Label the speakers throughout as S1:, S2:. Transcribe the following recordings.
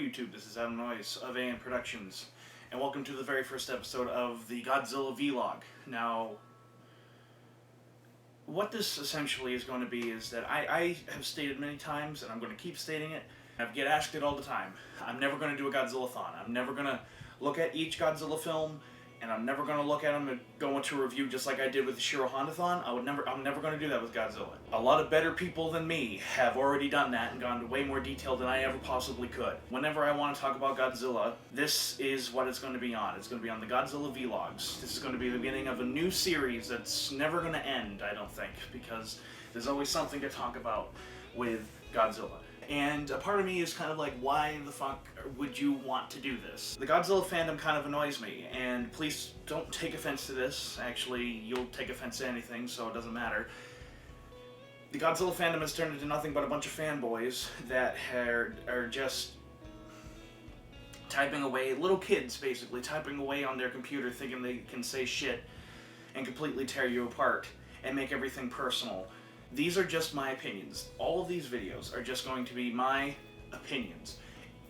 S1: YouTube, this is Adam Noyes of AN Productions, and welcome to the very first episode of the Godzilla Vlog. Now, what this essentially is going to be is that I have stated many times, and I'm going to keep stating it, I get asked it all the time, I'm never going to do a Godzilla-thon. I'm never going to look at each Godzilla film, and I'm never going to look at them and go into a review just like I did with the Shiro Honda-thon. I'm never going to do that with Godzilla. A lot of better people than me have already done that and gone into way more detail than I ever possibly could. Whenever I want to talk about Godzilla, this is what it's going to be on. It's going to be on the Godzilla Vlogs. This is going to be the beginning of a new series that's never going to end, I don't think, because there's always something to talk about with Godzilla. And a part of me is kind of like, why the fuck would you want to do this? The Godzilla fandom kind of annoys me, and please don't take offense to this. Actually, you'll take offense to anything, so it doesn't matter. The Godzilla fandom has turned into nothing but a bunch of fanboys that are just typing away, little kids basically, typing away on their computer thinking they can say shit and completely tear you apart and make everything personal. These are just my opinions. All of these videos are just going to be my opinions.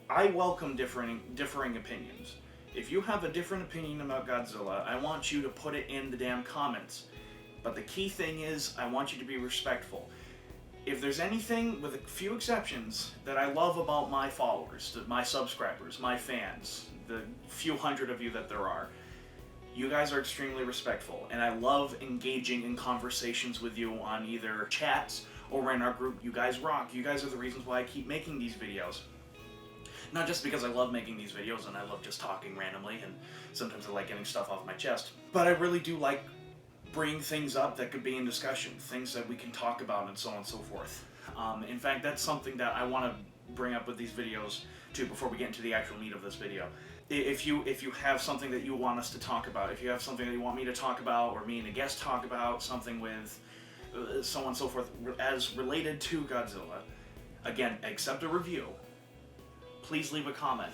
S1: I welcome differing opinions. If you have a different opinion about Godzilla, I want you to put it in the damn comments. But the key thing is, I want you to be respectful. If there's anything, with a few exceptions, that I love about my followers, my subscribers, my fans, the few hundred of you that there are, you guys are extremely respectful, and I love engaging in conversations with you on either chats or in our group. You guys rock. You guys are the reasons why I keep making these videos. Not just because I love making these videos and I love just talking randomly, and sometimes I like getting stuff off my chest, but I really do like bringing things up that could be in discussion, things that we can talk about, and so on and so forth. In fact, that's something that I want to bring up with these videos too before we get into the actual meat of this video. If you have something that you want us to talk about, if you have something that you want me to talk about, or me and a guest talk about, something with so on and so forth, as related to Godzilla, again, accept a review, please leave a comment,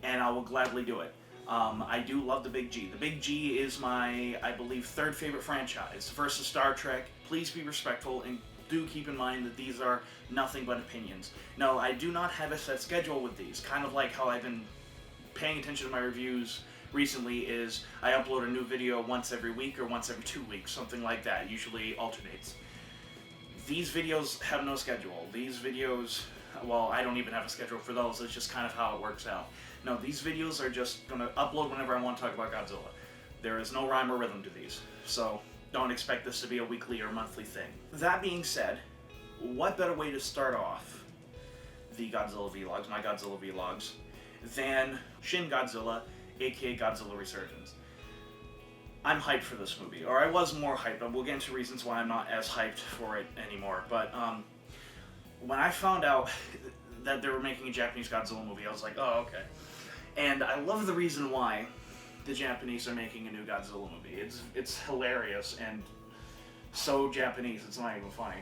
S1: and I will gladly do it. I do love the Big G. The Big G is my, I believe, third favorite franchise versus Star Trek. Please be respectful and do keep in mind that these are nothing but opinions. No, I do not have a set schedule with these, kind of like how I've been paying attention to my reviews recently is I upload a new video once every week or once every 2 weeks, something like that, usually alternates. These videos have no schedule. These videos, well, I don't even have a schedule for those, it's just kind of how it works out. No, these videos are just going to upload whenever I want to talk about Godzilla. There is no rhyme or rhythm to these, so don't expect this to be a weekly or monthly thing. That being said, what better way to start off the Godzilla Vlogs, my Godzilla Vlogs, than Shin Godzilla, aka Godzilla Resurgence. I'm hyped for this movie, or I was more hyped, but we'll get into reasons why I'm not as hyped for it anymore. But when I found out that they were making a Japanese Godzilla movie, I was like, oh, okay. And I love the reason why the Japanese are making a new Godzilla movie. It's hilarious and so Japanese, it's not even funny.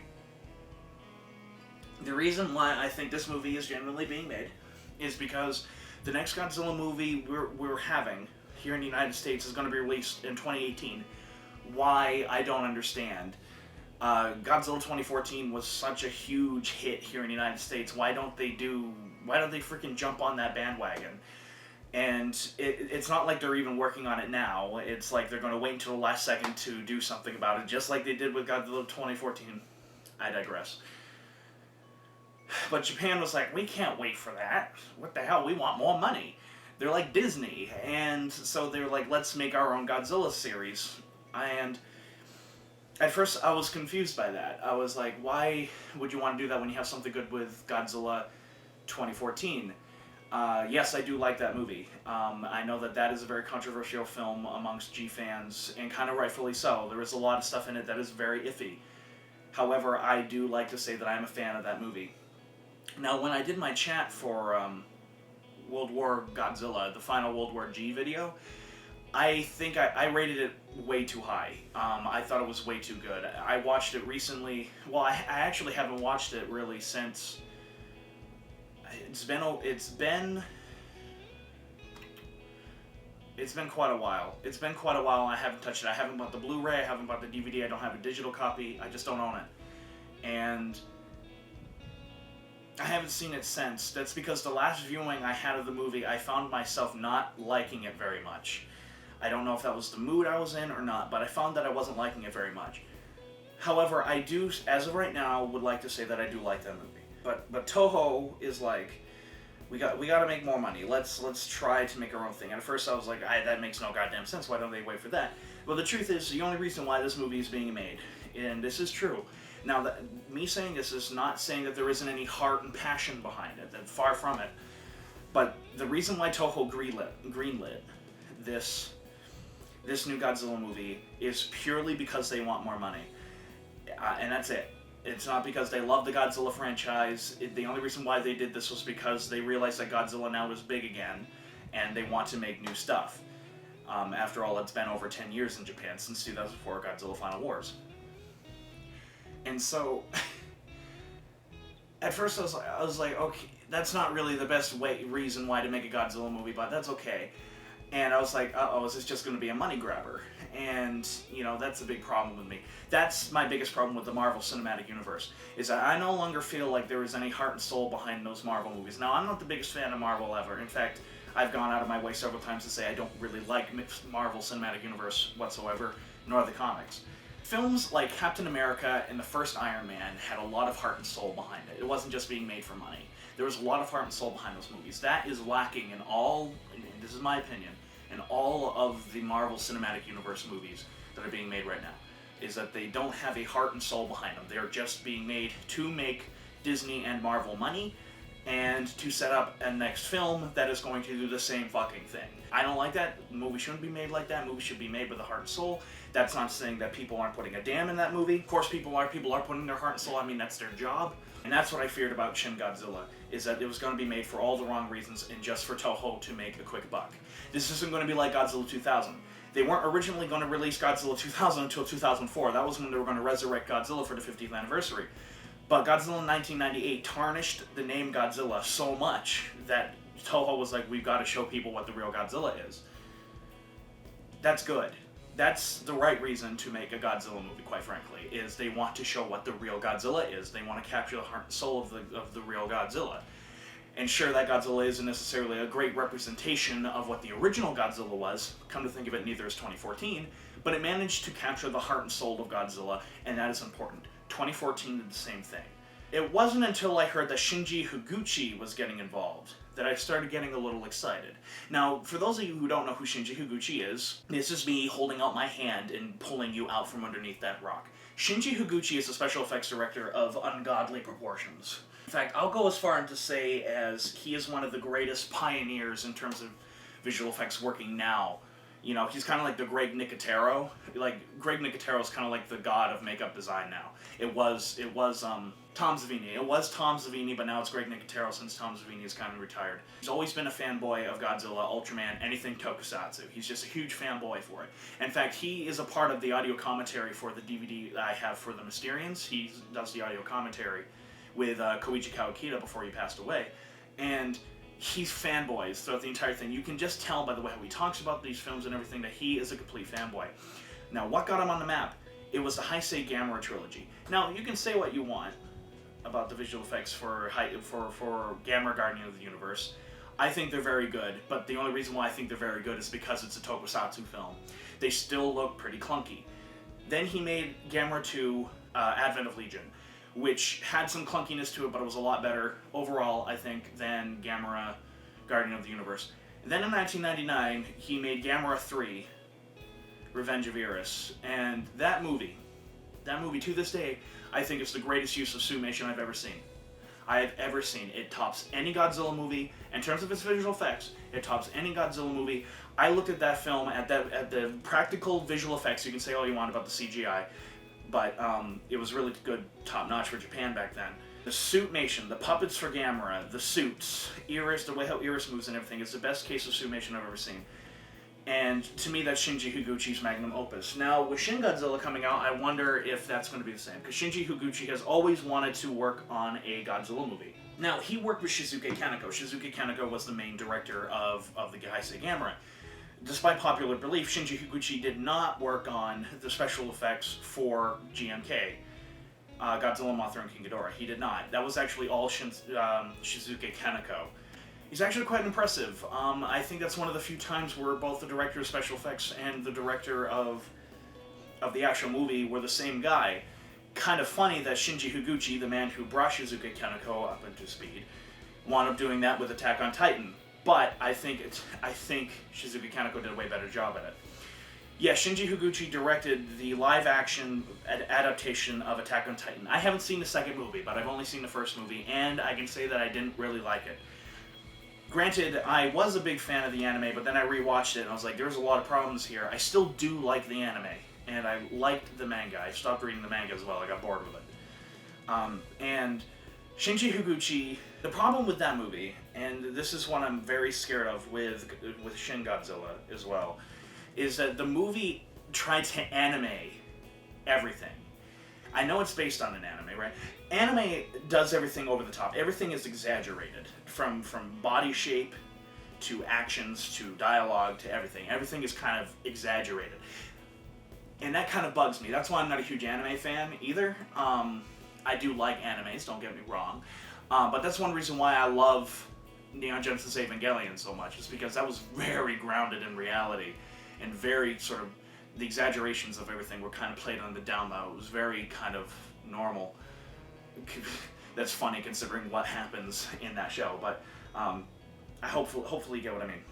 S1: The reason why I think this movie is genuinely being made is because the next Godzilla movie we're having here in the United States is going to be released in 2018. Why, I don't understand. Godzilla 2014 was such a huge hit here in the United States. Why don't they freaking jump on that bandwagon? And it's not like they're even working on it now. It's like they're going to wait until the last second to do something about it, just like they did with Godzilla 2014. I digress. But Japan was like, we can't wait for that. What the hell? We want more money. They're like Disney. And so they're like, let's make our own Godzilla series. And at first I was confused by that. I was like, why would you want to do that when you have something good with Godzilla 2014? Yes, I do like that movie. I know that is a very controversial film amongst G fans, and kind of rightfully so. There is a lot of stuff in it that is very iffy. However, I do like to say that I'm a fan of that movie. Now, when I did my chat for World War Godzilla, the final World War G video, I think I rated it way too high. I thought it was way too good. I watched it recently. Well, I actually haven't watched it really since. It's been quite a while. It's been quite a while and I haven't touched it. I haven't bought the Blu-ray, I haven't bought the DVD, I don't have a digital copy, I just don't own it. And I haven't seen it since. That's because the last viewing I had of the movie, I found myself not liking it very much. I don't know if that was the mood I was in or not, but I found that I wasn't liking it very much. However, I do, as of right now, would like to say that I do like that movie. But Toho is like, we got to make more money. Let's try to make our own thing. And at first I was like, that makes no goddamn sense. Why don't they wait for that? Well, the truth is, the only reason why this movie is being made, and this is true. Now, me saying this is not saying that there isn't any heart and passion behind it. That far from it. But the reason why Toho greenlit this new Godzilla movie is purely because they want more money. And that's it. It's not because they love the Godzilla franchise. The only reason why they did this was because they realized that Godzilla now is big again, and they want to make new stuff. After all, it's been over 10 years in Japan, since 2004 Godzilla Final Wars. And so, at first I was like, okay, that's not really the best reason why to make a Godzilla movie, but that's okay. And I was like, uh-oh, is this just going to be a money grabber? And, that's a big problem with me. That's my biggest problem with the Marvel Cinematic Universe, is that I no longer feel like there is any heart and soul behind those Marvel movies. Now, I'm not the biggest fan of Marvel ever. In fact, I've gone out of my way several times to say I don't really like Marvel Cinematic Universe whatsoever, nor the comics. Films like Captain America and the first Iron Man had a lot of heart and soul behind it. It wasn't just being made for money. There was a lot of heart and soul behind those movies. That is lacking in all, and this is my opinion, in all of the Marvel Cinematic Universe movies that are being made right now, is that they don't have a heart and soul behind them. They're just being made to make Disney and Marvel money, and to set up a next film that is going to do the same fucking thing. I don't like that. Movies shouldn't be made like that. Movies should be made with a heart and soul. That's not saying that people aren't putting a damn in that movie. Of course people are. People are putting their heart and soul. I mean, that's their job. And that's what I feared about Shin Godzilla, is that it was going to be made for all the wrong reasons and just for Toho to make a quick buck. This isn't going to be like Godzilla 2000. They weren't originally going to release Godzilla 2000 until 2004. That was when they were going to resurrect Godzilla for the 50th anniversary. But Godzilla in 1998 tarnished the name Godzilla so much that Toho was like, we've got to show people what the real Godzilla is. That's good. That's the right reason to make a Godzilla movie, quite frankly, is they want to show what the real Godzilla is. They want to capture the heart and soul of the real Godzilla. And sure, that Godzilla isn't necessarily a great representation of what the original Godzilla was. Come to think of it, neither is 2014. But it managed to capture the heart and soul of Godzilla, and that is important. 2014 did the same thing. It wasn't until I heard that Shinji Higuchi was getting involved that I started getting a little excited. Now, for those of you who don't know who Shinji Higuchi is, this is me holding out my hand and pulling you out from underneath that rock. Shinji Higuchi is a special effects director of ungodly proportions. In fact, I'll go as far as to say as he is one of the greatest pioneers in terms of visual effects working now. He's kind of like the Greg Nicotero. Greg Nicotero is kind of like the god of makeup design now. It was Tom Savini. It was Tom Savini, but now it's Greg Nicotero since Tom Savini is kind of retired. He's always been a fanboy of Godzilla, Ultraman, anything tokusatsu. He's just a huge fanboy for it. In fact, he is a part of the audio commentary for the DVD that I have for the Mysterians. He does the audio commentary with Koichi Kawakita before he passed away. And he's fanboys throughout the entire thing. You can just tell by the way how he talks about these films and everything that he is a complete fanboy. Now, what got him on the map? It was the Heisei Gamera trilogy. Now, you can say what you want about the visual effects for Gamera Guardian of the Universe. I think they're very good, but the only reason why I think they're very good is because it's a tokusatsu film. They still look pretty clunky. Then he made Gamera 2, Advent of Legion, which had some clunkiness to it, but it was a lot better overall, I think, than Gamera Guardian of the Universe. And then in 1999, he made Gamera 3, Revenge of Iris, and that movie to this day, I think is the greatest use of summation I've ever seen. It tops any Godzilla movie. In terms of its visual effects, it tops any Godzilla movie. I looked at that film, at the practical visual effects. You can say all you want about the CGI, but it was really good, top-notch for Japan back then. The suitmation, the puppets for Gamera, the suits, Iris, the way how Iris moves and everything, is the best case of suitmation I've ever seen. And to me, that's Shinji Higuchi's magnum opus. Now, with Shin Godzilla coming out, I wonder if that's going to be the same, because Shinji Higuchi has always wanted to work on a Godzilla movie. Now, he worked with Shizuke Kaneko. Shizuke Kaneko was the main director of the Heisei Gamera. Despite popular belief, Shinji Higuchi did not work on the special effects for GMK. Godzilla, Mothra, and King Ghidorah. He did not. That was actually all Shizuke Kaneko. He's actually quite impressive. I think that's one of the few times where both the director of special effects and the director of the actual movie were the same guy. Kind of funny that Shinji Higuchi, the man who brought Shizuke Kaneko up into speed, wound up doing that with Attack on Titan. But I think Shizuke Kaneko did a way better job at it. Yeah, Shinji Higuchi directed the live-action adaptation of Attack on Titan. I haven't seen the second movie, but I've only seen the first movie, and I can say that I didn't really like it. Granted, I was a big fan of the anime, but then I rewatched it, and I was like, there's a lot of problems here. I still do like the anime, and I liked the manga. I stopped reading the manga as well. I got bored with it. And Shinji Higuchi, the problem with that movie, and this is what I'm very scared of with Shin Godzilla as well, is that the movie tried to anime everything. I know it's based on an anime, right? Anime does everything over the top. Everything is exaggerated, from body shape to actions to dialogue to everything. Everything is kind of exaggerated. And that kind of bugs me. That's why I'm not a huge anime fan either. I do like animes, don't get me wrong. But that's one reason why I love Neon Genesis Evangelion so much, is because that was very grounded in reality and very sort of, the exaggerations of everything were kind of played on the down low. It was very kind of normal. That's funny considering what happens in that show, but hopefully you get what I mean.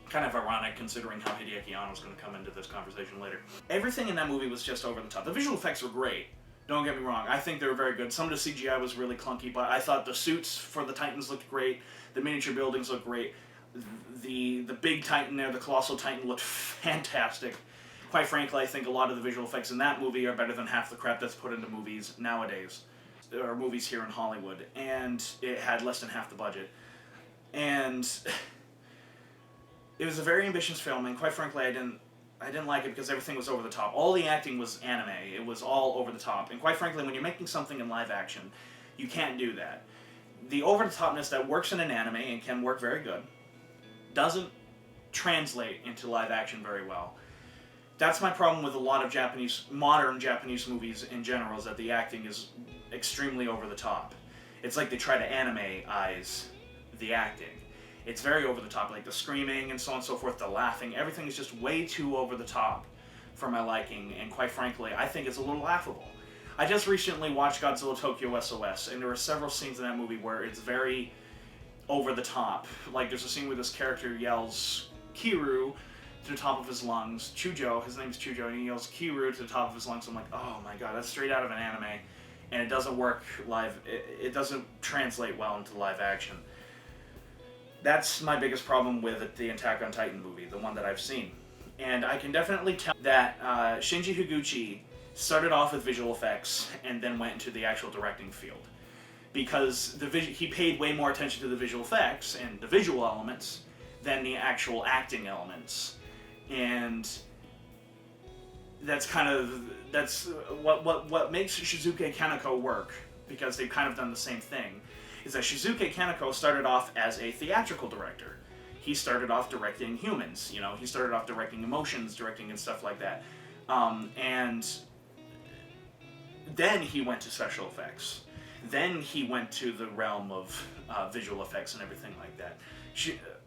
S1: Kind of ironic considering how Hideaki Anno is going to come into this conversation later. Everything in that movie was just over the top. The visual effects were great. Don't get me wrong. I think they were very good. Some of the CGI was really clunky, but I thought the suits for the Titans looked great. The miniature buildings looked great. The big Titan there, the Colossal Titan, looked fantastic. Quite frankly, I think a lot of the visual effects in that movie are better than half the crap that's put into movies nowadays, or movies here in Hollywood. And it had less than half the budget. And it was a very ambitious film, and quite frankly, I didn't like it because everything was over the top. All the acting was anime. It was all over the top. And quite frankly, when you're making something in live action, you can't do that. The over-the-topness that works in an anime, and can work very good, doesn't translate into live action very well. That's my problem with a lot of modern Japanese movies in general, is that the acting is extremely over the top. It's like they try to anime-ize the acting. It's very over the top, like the screaming and so on and so forth, the laughing, everything is just way too over the top for my liking, and quite frankly, I think it's a little laughable. I just recently watched Godzilla Tokyo SOS, and there were several scenes in that movie where it's very over the top. Like, there's a scene where this character yells Kiru to the top of his lungs. Chujo, his name's Chujo, and he yells Kiru to the top of his lungs. I'm like, oh my god, that's straight out of an anime, and it doesn't work live. It doesn't translate well into live action. That's my biggest problem with the Attack on Titan movie, the one that I've seen. And I can definitely tell that Shinji Higuchi started off with visual effects and then went into the actual directing field. Because he paid way more attention to the visual effects and the visual elements than the actual acting elements. And that's what makes Shizuke Kaneko work, because they've kind of done the same thing, is that Shizuke Kaneko started off as a theatrical director. He started off directing humans, he started off directing emotions, directing and stuff like that. And then he went to special effects. Then he went to the realm of visual effects and everything like that.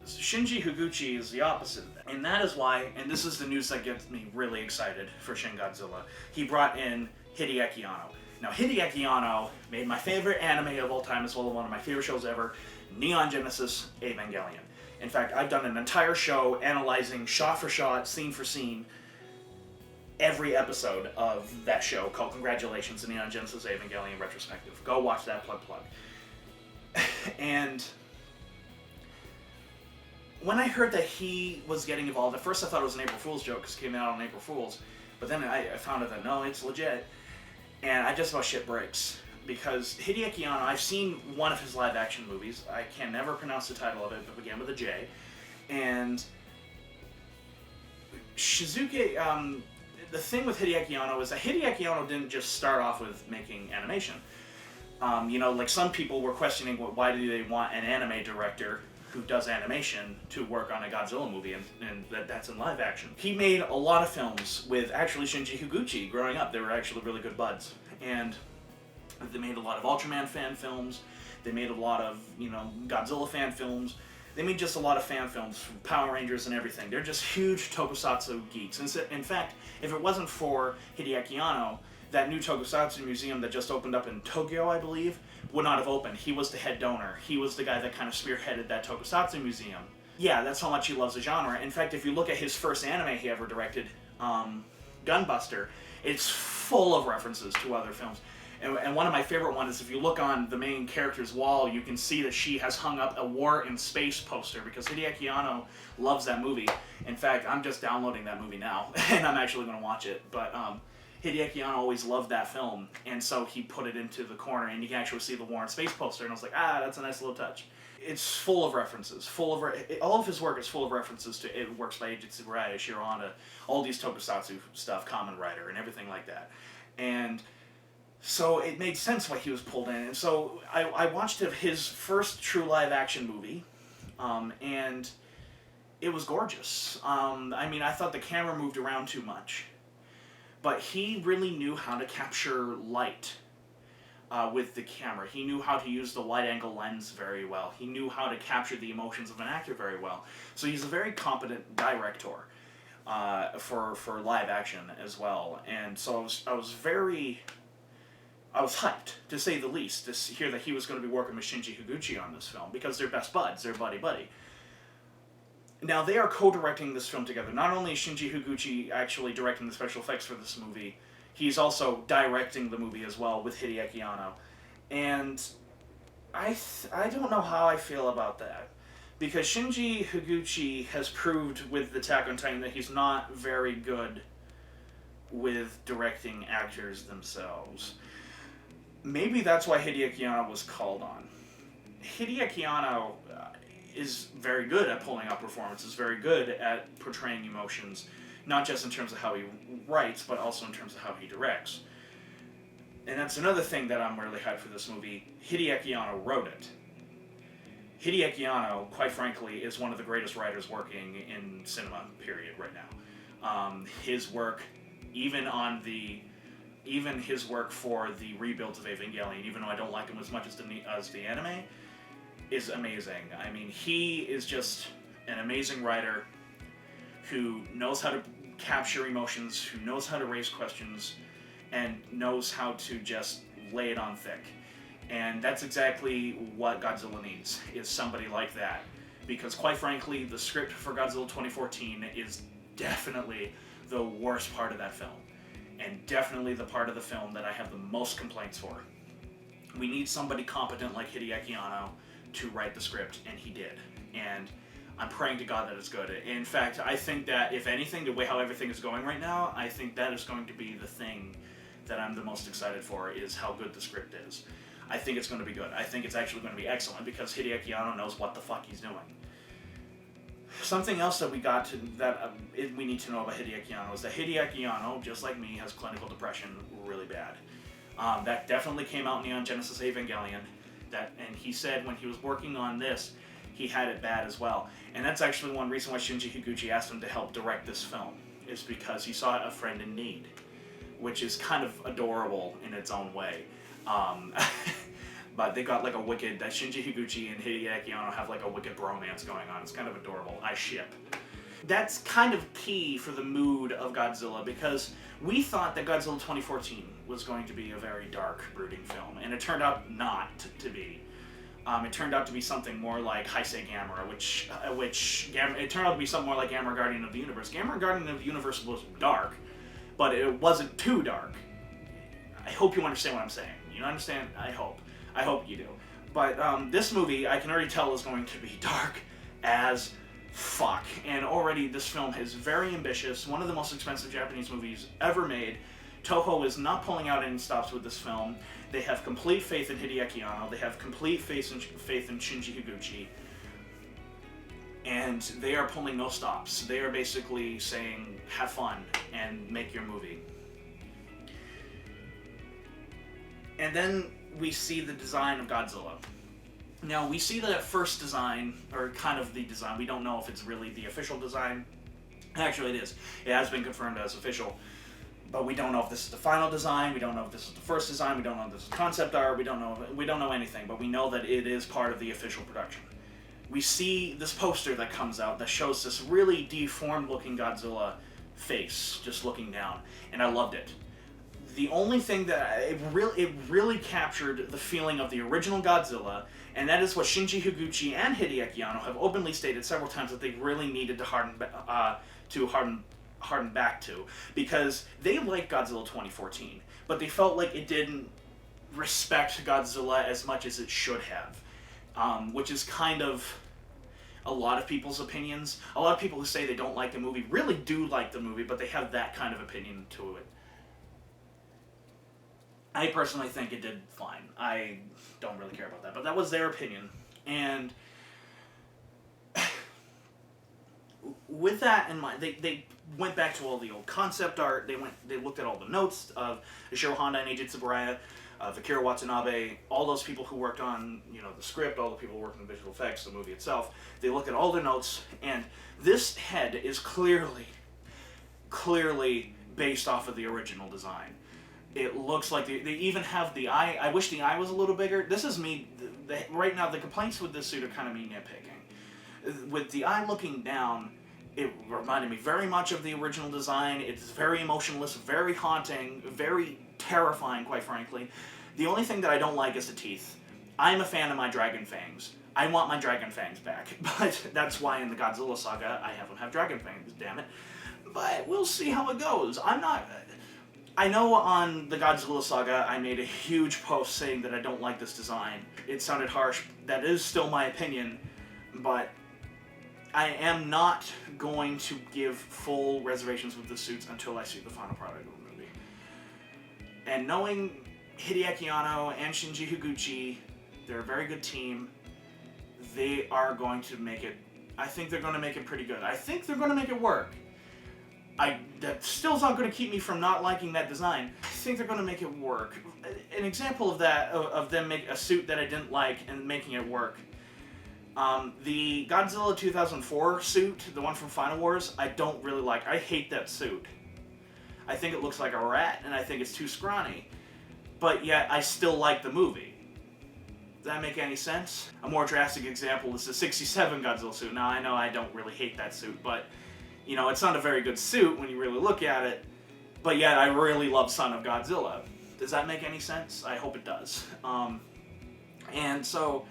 S1: Shinji Higuchi is the opposite of that. And that is why, and this is the news that gets me really excited for Shin Godzilla, he brought in Hideaki Anno. Now, Hideaki Anno made my favorite anime of all time, as well as one of my favorite shows ever, Neon Genesis Evangelion. In fact, I've done an entire show analyzing shot for shot, scene for scene, every episode of that show called Congratulations, the Neon Genesis Evangelion Retrospective. Go watch that, plug. And when I heard that he was getting involved, at first I thought it was an April Fool's joke because it came out on April Fool's, but then I found out that no, it's legit. And I just about shit bricks, because Hideaki Anno, I've seen one of his live action movies. I can never pronounce the title of it, but began with a J. And Shizuke, the thing with Hideaki Anno is that Hideaki Anno didn't just start off with making animation. Like some people were questioning why do they want an anime director who does animation to work on a Godzilla movie, and that's in live action. He made a lot of films with actually Shinji Higuchi growing up. They were actually really good buds. And They made a lot of Ultraman fan films. They made a lot of, Godzilla fan films. They made just a lot of fan films, Power Rangers and everything. They're just huge tokusatsu geeks. In fact, if it wasn't for Hideaki Anno, that new tokusatsu museum that just opened up in Tokyo, I believe, would not have opened. He was the head donor. He was the guy that kind of spearheaded that tokusatsu museum. Yeah, that's how much he loves the genre. In fact, if you look at his first anime he ever directed, Gunbuster, it's full of references to other films. And one of my favorite ones is if you look on the main character's wall, you can see that she has hung up a War in Space poster because Hideaki Anno loves that movie. In fact, I'm just downloading that movie now, and I'm actually going to watch it. But Hideaki Anno always loved that film, and so he put it into the corner, and you can actually see the War in Space poster, and I was like, that's a nice little touch. It's full of references. All of his work is full of references to works by Eiji Tsuburaya, Shiro Honda, all these tokusatsu stuff, Kamen Rider, and everything like that. And so it made sense why he was pulled in. And so I watched his first true live-action movie, and it was gorgeous. I thought the camera moved around too much. But he really knew how to capture light with the camera. He knew how to use the wide-angle lens very well. He knew how to capture the emotions of an actor very well. So he's a very competent director for live-action as well. And so I was hyped, to say the least, to hear that he was going to be working with Shinji Higuchi on this film, because they're best buds, they're buddy-buddy. Now, they are co-directing this film together. Not only is Shinji Higuchi actually directing the special effects for this movie, he's also directing the movie as well with Hideaki Anno. And I don't know how I feel about that. Because Shinji Higuchi has proved with Attack on Titan that he's not very good with directing actors themselves. Maybe that's why Hideaki Anno was called on. Hideaki Anno is very good at pulling out performances, very good at portraying emotions, not just in terms of how he writes, but also in terms of how he directs. And that's another thing that I'm really hyped for this movie. Hideaki Anno wrote it. Hideaki Anno, quite frankly, is one of the greatest writers working in cinema, period, right now. His work, even his work for the rebuilds of Evangelion, even though I don't like him as much as the anime, is amazing. I mean, he is just an amazing writer who knows how to capture emotions, who knows how to raise questions, and knows how to just lay it on thick. And that's exactly what Godzilla needs, is somebody like that. Because quite frankly, the script for Godzilla 2014 is definitely the worst part of that film. And definitely the part of the film that I have the most complaints for. We need somebody competent like Hideaki Anno to write the script, and he did. And I'm praying to God that it's good. In fact, I think that, if anything, the way how everything is going right now, I think that is going to be the thing that I'm the most excited for, is how good the script is. I think it's going to be good. I think it's actually going to be excellent, because Hideaki Anno knows what the fuck he's doing. Something else that we need to know about Hideaki Anno is that Hideaki Anno, just like me, has clinical depression really bad. That definitely came out in Neon Genesis Evangelion. And he said when he was working on this, he had it bad as well. And that's actually one reason why Shinji Higuchi asked him to help direct this film, is because he saw a friend in need, which is kind of adorable in its own way. But they got like that Shinji Higuchi and Hideaki Anno have like a wicked bromance going on. It's kind of adorable. I ship. That's kind of key for the mood of Godzilla, because we thought that Godzilla 2014 was going to be a very dark, brooding film, and it turned out not to be. It turned out to be something more like Heisei Gamera, it turned out to be something more like Gamera Guardian of the Universe. Gamera Guardian of the Universe was dark, but it wasn't too dark. I hope you understand what I'm saying. You understand? I hope you do. But this movie, I can already tell, is going to be dark as fuck. And already this film is very ambitious, one of the most expensive Japanese movies ever made. Toho is not pulling out any stops with this film. They have complete faith in Hideaki Anno. They have complete faith in Shinji Higuchi. And they are pulling no stops. They are basically saying, have fun and make your movie. And then we see the design of Godzilla. Now, we see that first design, or kind of the design. We don't know if it's really the official design. Actually, it is. It has been confirmed as official. but we don't know if this is the final design. We don't know if this is the first design. We don't know if this is concept art. We don't know anything, but we know that it is part of the official production. We see this poster that comes out that shows this really deformed-looking Godzilla face just looking down, and I loved it. The only thing that it really captured the feeling of the original Godzilla, and that is what Shinji Higuchi and Hideaki Anno have openly stated several times that they really needed to harden back to, because they liked Godzilla 2014, but they felt like it didn't respect Godzilla as much as it should have, which is kind of a lot of people's opinions. A lot of people who say they don't like the movie really do like the movie, but they have that kind of opinion to it. I personally think it did fine. I don't really care about that, but that was their opinion. And with that in mind, they went back to all the old concept art. They looked at all the notes of Ishiro Honda and Eiji Tsuburaya, Akira Watanabe, all those people who worked on the script, all the people who worked on visual effects, the movie itself. They looked at all their notes, and this head is clearly based off of the original design. It looks like they even have the eye. I wish the eye was a little bigger. This is me. Right now, the complaints with this suit are kind of me nitpicking. With the eye looking down, it reminded me very much of the original design. It's very emotionless, very haunting, very terrifying, quite frankly. The only thing that I don't like is the teeth. I'm a fan of my dragon fangs. I want my dragon fangs back, but that's why in the Godzilla saga I have them have dragon fangs, damn it. But we'll see how it goes. I know on the Godzilla saga I made a huge post saying that I don't like this design. It sounded harsh. That is still my opinion, but I am not going to give full reservations with the suits until I see the final product of the movie. And knowing Hideaki Anno and Shinji Higuchi, they're a very good team. They are going to make it. I think they're going to make it pretty good. I think they're going to make it work. That still's not going to keep me from not liking that design. I think they're going to make it work. An example of that, of them make a suit that I didn't like and making it work. The Godzilla 2004 suit, the one from Final Wars, I don't really like. I hate that suit. I think it looks like a rat, and I think it's too scrawny. But yet, I still like the movie. Does that make any sense? A more drastic example is the 67 Godzilla suit. Now, I know I don't really hate that suit, but it's not a very good suit when you really look at it, but yet I really love Son of Godzilla. Does that make any sense? I hope it does. And so,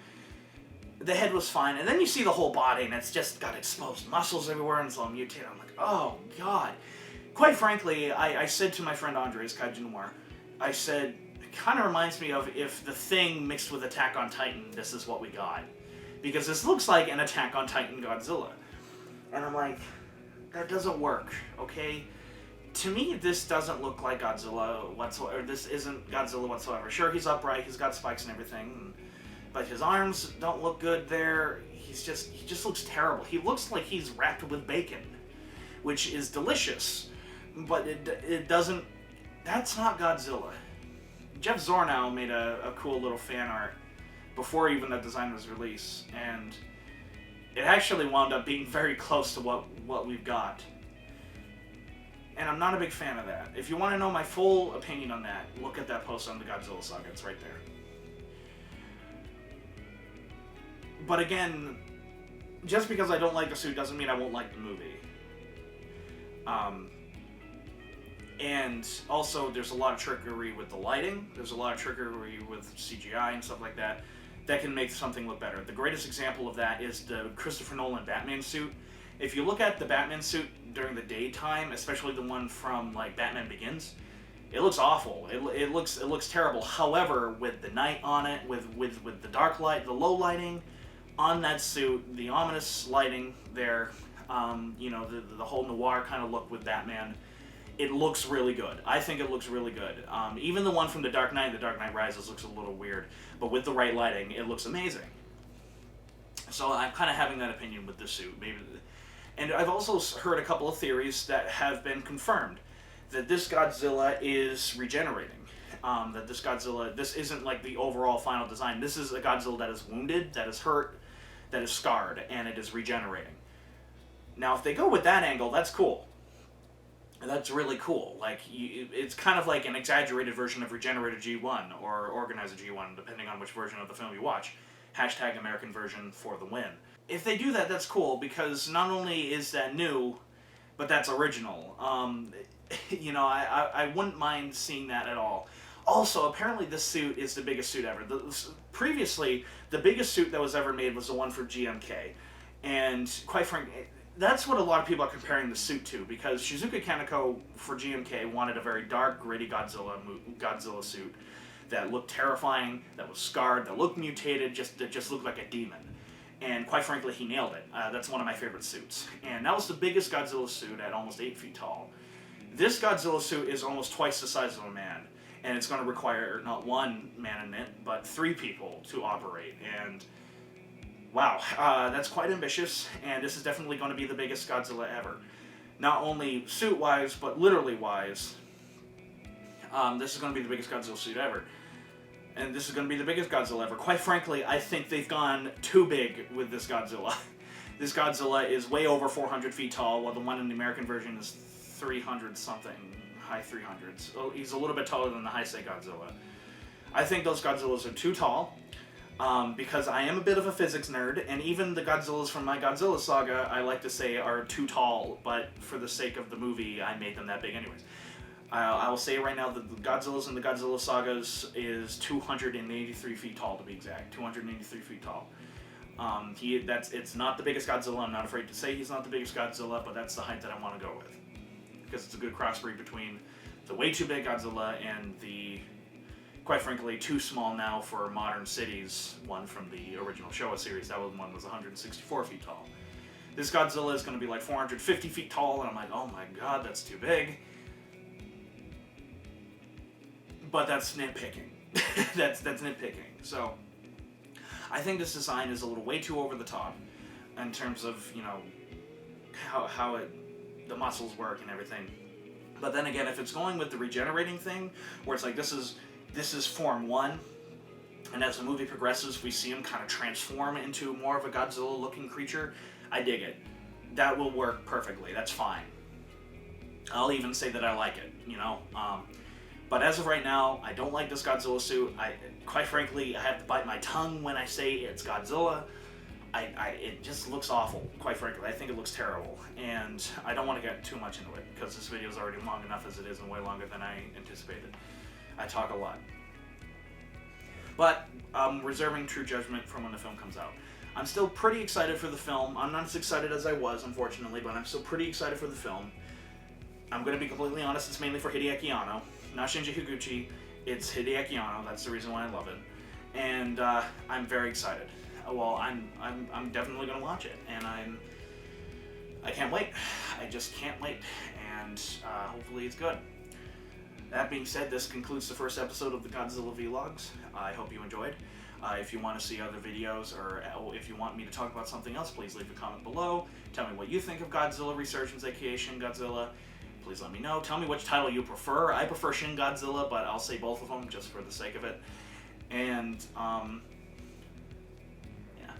S1: the head was fine, and then you see the whole body, and it's just got exposed muscles everywhere, and it's all mutated. I'm like, oh, God. Quite frankly, I said to my friend Andres Kaiju Noir, I said, it kind of reminds me of if The Thing mixed with Attack on Titan, this is what we got. Because this looks like an Attack on Titan Godzilla. And I'm like, that doesn't work, okay? To me, this doesn't look like Godzilla whatsoever. This isn't Godzilla whatsoever. Sure, he's upright, he's got spikes and everything, but his arms don't look good there. He just looks terrible. He looks like he's wrapped with bacon, which is delicious, but it doesn't. That's not Godzilla. Jeff Zornow made a cool little fan art before even that design was released, and it actually wound up being very close to what we've got. And I'm not a big fan of that. If you want to know my full opinion on that, look at that post on the Godzilla saga. It's right there. But again, just because I don't like the suit doesn't mean I won't like the movie. And also, there's a lot of trickery with the lighting. There's a lot of trickery with CGI and stuff like that can make something look better. The greatest example of that is the Christopher Nolan Batman suit. If you look at the Batman suit during the daytime, especially the one from like Batman Begins, it looks awful. It looks terrible. However, with the night on it, with the dark light, the low lighting on that suit, the ominous lighting there, the whole noir kind of look with Batman, it looks really good. I think it looks really good. Even the one from The Dark Knight Rises looks a little weird, but with the right lighting, it looks amazing. So I'm kind of having that opinion with this suit. And I've also heard a couple of theories that have been confirmed that this Godzilla is regenerating. That this isn't like the overall final design. This is a Godzilla that is wounded, that is hurt, that is scarred, and it is regenerating. Now, if they go with that angle, that's cool. That's really cool. Like, it's kind of like an exaggerated version of Regenerated G1 or Organizer G1, depending on which version of the film you watch. Hashtag American version for the win. If they do that, that's cool, because not only is that new, but that's original. You know, I wouldn't mind seeing that at all. Also, apparently this suit is the biggest suit ever. Previously, the biggest suit that was ever made was the one for GMK. And quite frankly, that's what a lot of people are comparing the suit to, because Shizuka Kaneko for GMK wanted a very dark, gritty Godzilla suit that looked terrifying, that was scarred, that looked mutated, that just looked like a demon. And quite frankly, he nailed it. That's one of my favorite suits. And that was the biggest Godzilla suit at almost 8 feet tall. This Godzilla suit is almost twice the size of a man, and it's going to require not one man in it, but 3 people to operate. And wow, that's quite ambitious, and this is definitely going to be the biggest Godzilla ever. Not only suit-wise, but literally-wise. This is going to be the biggest Godzilla suit ever. And this is going to be the biggest Godzilla ever. Quite frankly, I think they've gone too big with this Godzilla. This Godzilla is way over 400 feet tall, while the one in the American version is 300-something, high 300s. Oh, he's a little bit taller than the Heisei Godzilla. I think those Godzillas are too tall, because I am a bit of a physics nerd, and even the Godzillas from my Godzilla saga, I like to say, are too tall, but for the sake of the movie, I made them that big anyways. I will say right now that the Godzillas in the Godzilla sagas is 283 feet tall, to be exact. 283 feet tall. It's not the biggest Godzilla. I'm not afraid to say he's not the biggest Godzilla, but that's the height that I want to go with. Because it's a good crossbreed between the way too big Godzilla and the, quite frankly, too small now for modern cities one from the original Showa series. That one was 164 feet tall. This Godzilla is going to be like 450 feet tall, and I'm like, oh my god, that's too big. But that's nitpicking. that's nitpicking. So, I think this design is a little way too over the top in terms of, you know, how the muscles work and everything. But then again, if it's going with the regenerating thing, where it's like this is form 1, and as the movie progresses, we see him kind of transform into more of a Godzilla-looking creature, I dig it. That will work perfectly. That's fine. I'll even say that I like it, you know? But as of right now, I don't like this Godzilla suit. Quite frankly, I have to bite my tongue when I say it's Godzilla. It just looks awful, quite frankly. I think it looks terrible. And I don't want to get too much into it, because this video is already long enough as it is, and way longer than I anticipated. I talk a lot. But I'm reserving true judgment for when the film comes out. I'm still pretty excited for the film. I'm not as excited as I was, unfortunately, but I'm still pretty excited for the film. I'm going to be completely honest, it's mainly for Hideaki Anno. Not Shinji Higuchi, it's Hideaki Anno. That's the reason why I love it. And I'm very excited. Well, I'm definitely going to watch it, and I can't wait. I just can't wait, and hopefully it's good. That being said, this concludes the first episode of the Godzilla Vlogs. I hope you enjoyed. If you want to see other videos, or if you want me to talk about something else, please leave a comment below. Tell me what you think of Godzilla Resurgence, aka Shin Godzilla. Please let me know. Tell me which title you prefer. I prefer Shin Godzilla, but I'll say both of them just for the sake of it. And, yeah.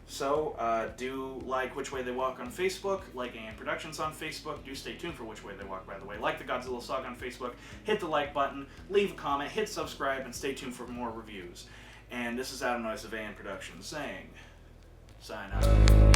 S1: So, do like Which Way They Walk on Facebook, like AN Productions on Facebook. Do stay tuned for Which Way They Walk, by the way. Like the Godzilla Saga on Facebook. Hit the like button. Leave a comment. Hit subscribe, and stay tuned for more reviews. And this is Adam Noyce of AN Productions saying, sign out.